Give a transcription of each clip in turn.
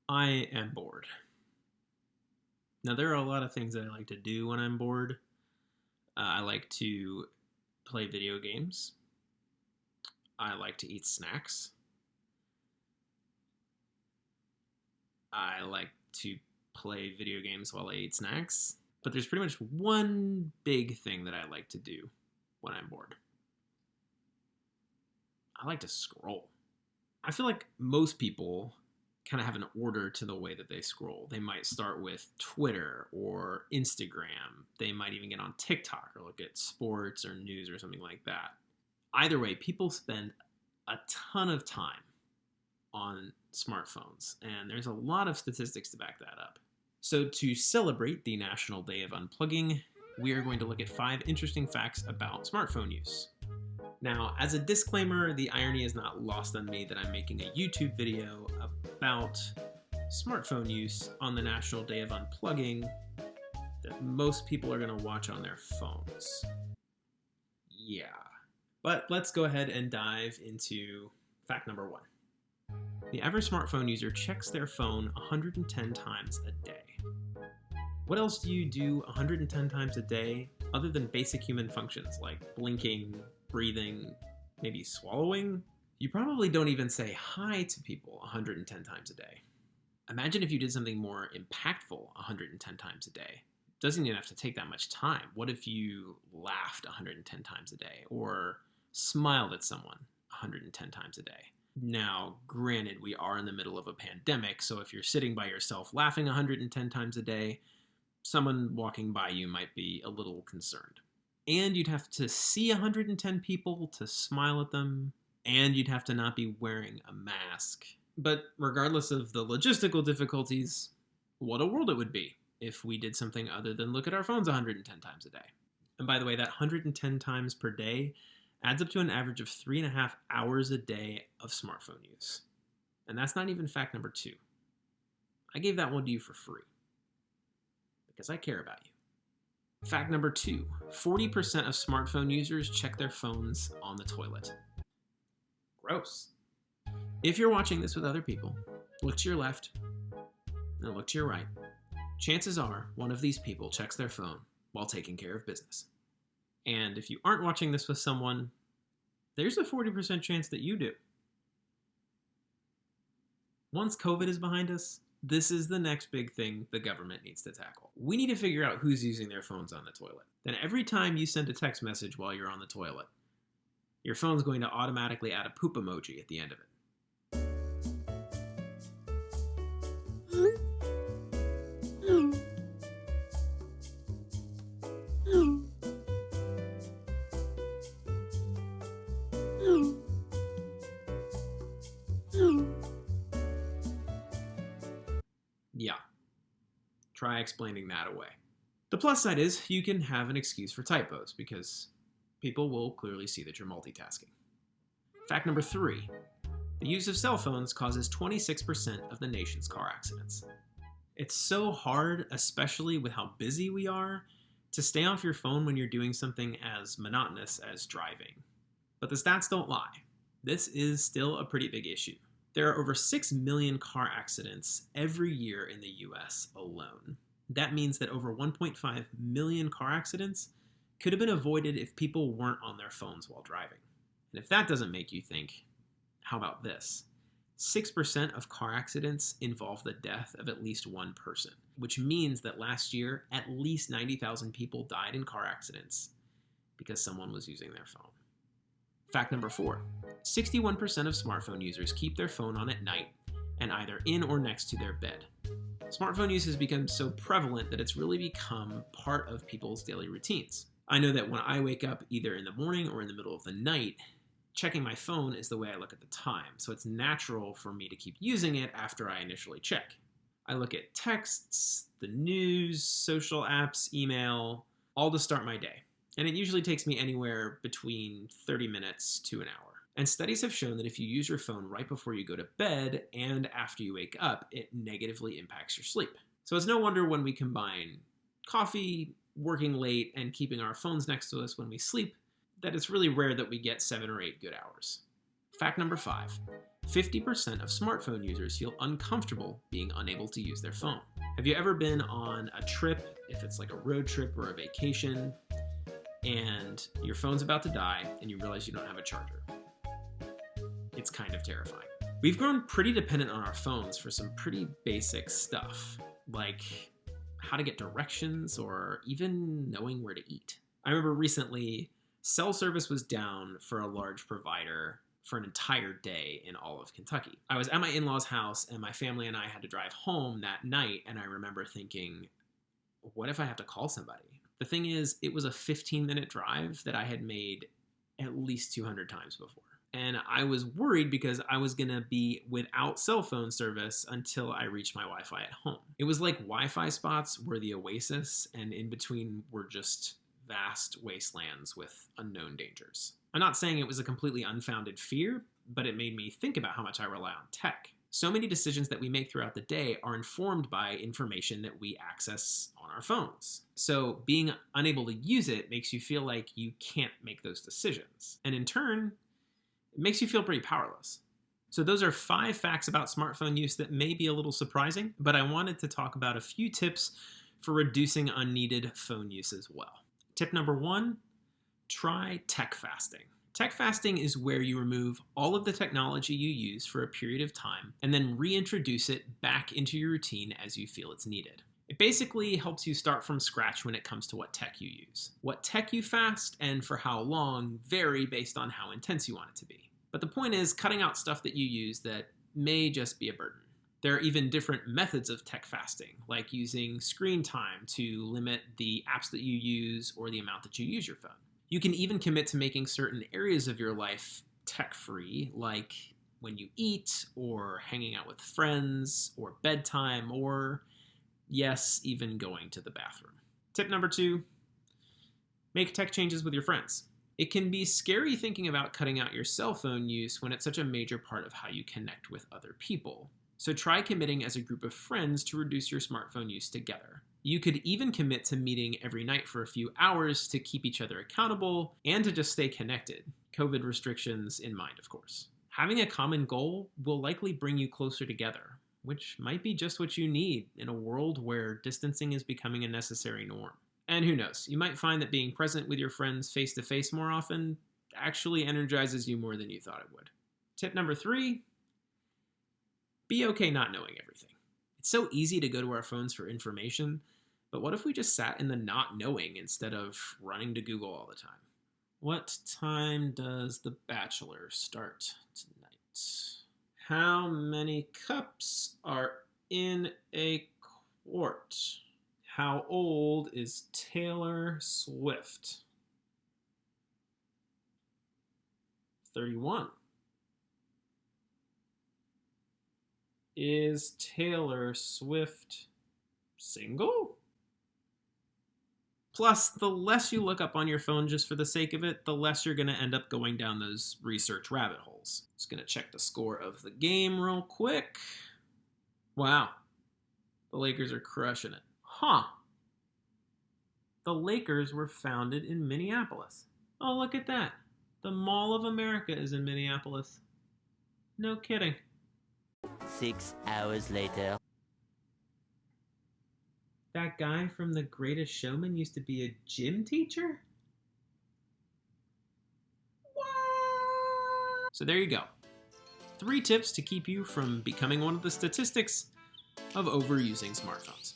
I am bored. Now, there are a lot of things that I like to do when I'm bored. I like to play video games. I like to eat snacks. I like to play video games while I eat snacks. But there's pretty much one big thing that I like to do when I'm bored. I like to scroll. I feel like most people kind of have an order to the way that they scroll. They might start with Twitter or Instagram. They might even get on TikTok or look at sports or news or something like that. Either way, people spend a ton of time on smartphones, and there's a lot of statistics to back that up. So to celebrate the National Day of Unplugging, we are going to look at 5 interesting facts about smartphone use. Now, as a disclaimer, the irony is not lost on me that I'm making a YouTube video about smartphone use on the National Day of Unplugging that most people are going to watch on their phones. Yeah. But let's go ahead and dive into fact number 1. The average smartphone user checks their phone 110 times a day. What else do you do 110 times a day other than basic human functions like blinking, breathing, maybe swallowing? You probably don't even say hi to people 110 times a day. Imagine if you did something more impactful 110 times a day. It doesn't even have to take that much time. What if you laughed 110 times a day or smiled at someone 110 times a day? Now, granted, we are in the middle of a pandemic, so if you're sitting by yourself laughing 110 times a day, someone walking by you might be a little concerned. And you'd have to see 110 people to smile at them, and you'd have to not be wearing a mask. But regardless of the logistical difficulties, what a world it would be if we did something other than look at our phones 110 times a day. And by the way, that 110 times per day adds up to an average of 3.5 hours a day of smartphone use. And that's not even fact number 2. I gave that one to you for free because I care about you. Fact number 2, 40% of smartphone users check their phones on the toilet. Gross. If you're watching this with other people, look to your left and look to your right. Chances are one of these people checks their phone while taking care of business. And if you aren't watching this with someone, there's a 40% chance that you do. Once COVID is behind us, this is the next big thing the government needs to tackle. We need to figure out who's using their phones on the toilet. Then every time you send a text message while you're on the toilet, your phone's going to automatically add a poop emoji at the end of it. Yeah, try explaining that away. The plus side is you can have an excuse for typos because people will clearly see that you're multitasking. Fact number 3, the use of cell phones causes 26% of the nation's car accidents. It's so hard, especially with how busy we are, to stay off your phone when you're doing something as monotonous as driving. But the stats don't lie. This is still a pretty big issue. There are over 6 million car accidents every year in the US alone. That means that over 1.5 million car accidents could have been avoided if people weren't on their phones while driving. And if that doesn't make you think, how about this? 6% of car accidents involve the death of at least one person, which means that last year, at least 90,000 people died in car accidents because someone was using their phone. Fact number 4, 61% of smartphone users keep their phone on at night and either in or next to their bed. Smartphone use has become so prevalent that it's really become part of people's daily routines. I know that when I wake up either in the morning or in the middle of the night, checking my phone is the way I look at the time, so it's natural for me to keep using it after I initially check. I look at texts, the news, social apps, email, all to start my day. And it usually takes me anywhere between 30 minutes to an hour. And studies have shown that if you use your phone right before you go to bed and after you wake up, it negatively impacts your sleep. So it's no wonder when we combine coffee, working late, and keeping our phones next to us when we sleep, that it's really rare that we get 7 or 8 good hours. Fact number 5, 50% of smartphone users feel uncomfortable being unable to use their phone. Have you ever been on a trip, if it's like a road trip or a vacation, and your phone's about to die and you realize you don't have a charger? It's kind of terrifying. We've grown pretty dependent on our phones for some pretty basic stuff, like how to get directions or even knowing where to eat. I remember recently, cell service was down for a large provider for an entire day in all of Kentucky. I was at my in-laws' house and my family and I had to drive home that night, and I remember thinking, what if I have to call somebody? The thing is, it was a 15-minute drive that I had made at least 200 times before. And I was worried because I was going to be without cell phone service until I reached my Wi-Fi at home. It was like Wi-Fi spots were the oasis, and in between were just vast wastelands with unknown dangers. I'm not saying it was a completely unfounded fear, but it made me think about how much I rely on tech. So many decisions that we make throughout the day are informed by information that we access on our phones. So being unable to use it makes you feel like you can't make those decisions. And in turn, it makes you feel pretty powerless. So those are 5 facts about smartphone use that may be a little surprising, but I wanted to talk about a few tips for reducing unneeded phone use as well. Tip number 1, try tech fasting. Tech fasting is where you remove all of the technology you use for a period of time and then reintroduce it back into your routine as you feel it's needed. It basically helps you start from scratch when it comes to what tech you use. What tech you fast and for how long vary based on how intense you want it to be. But the point is cutting out stuff that you use that may just be a burden. There are even different methods of tech fasting, like using screen time to limit the apps that you use or the amount that you use your phone. You can even commit to making certain areas of your life tech-free, like when you eat, or hanging out with friends, or bedtime, or, yes, even going to the bathroom. Tip number 2, make tech changes with your friends. It can be scary thinking about cutting out your cell phone use when it's such a major part of how you connect with other people. So try committing as a group of friends to reduce your smartphone use together. You could even commit to meeting every night for a few hours to keep each other accountable and to just stay connected, COVID restrictions in mind, of course. Having a common goal will likely bring you closer together, which might be just what you need in a world where distancing is becoming a necessary norm. And who knows, you might find that being present with your friends face-to-face more often actually energizes you more than you thought it would. Tip number 3, be okay not knowing everything. It's so easy to go to our phones for information, but what if we just sat in the not knowing instead of running to Google all the time? What time does The Bachelor start tonight? How many cups are in a quart? How old is Taylor Swift? 31. Is Taylor Swift single? Plus, the less you look up on your phone just for the sake of it, the less you're going to end up going down those research rabbit holes. Just going to check the score of the game real quick. Wow. The Lakers are crushing it. Huh. The Lakers were founded in Minneapolis. Oh, look at that. The Mall of America is in Minneapolis. No kidding. 6 hours later. That guy from The Greatest Showman used to be a gym teacher? What? So there you go. 3 tips to keep you from becoming one of the statistics of overusing smartphones.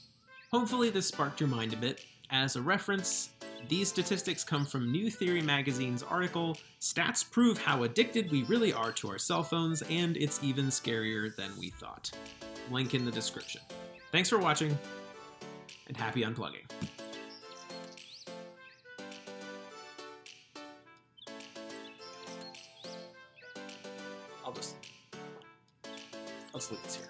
Hopefully this sparked your mind a bit. As a reference, these statistics come from New Theory magazine's article, Stats Prove How Addicted We Really Are to Our Cell Phones, and It's Even Scarier Than We Thought. Link in the description. Thanks for watching, and happy unplugging. Let's leave this here.